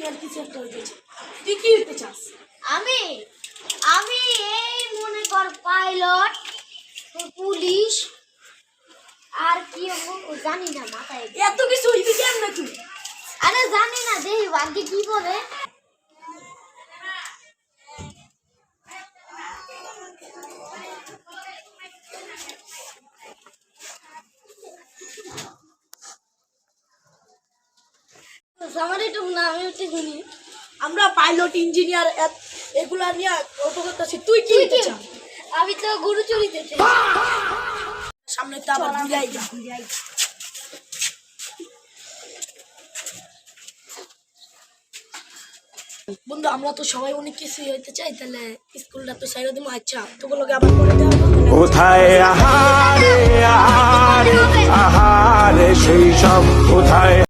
Engineer কিছু একটা হইতেছে। তুই কি হইতে চাস? আমি আমি এই মনে কর পাইলট, পুলিশ, আর কি হবো জানি না, মাথায় এত কিছু হইতে কেমনে তুই? আরে জানি না, দেখি ভাগ্যে কি বলে। আমার একটু না, আমি হচ্ছে শুনি আমরা পাইলট ইঞ্জিনিয়ার এগুলা নিয়ে অবগত আছি। তুই কি হইতে চাস? আমি তো গরু চড়িতে চাই। সামনে তো আবার ঘুরাই যা। বন্ধু আমরা তো সবাই অনেক কিছুই হইতে চাই, তাহলে স্কুলটা তো সাইড দিমু। আচ্ছা তোগুলোকে আবার করে দেওয়া কোথায় আহারে আহারে আহারে সেই সব কোথায়।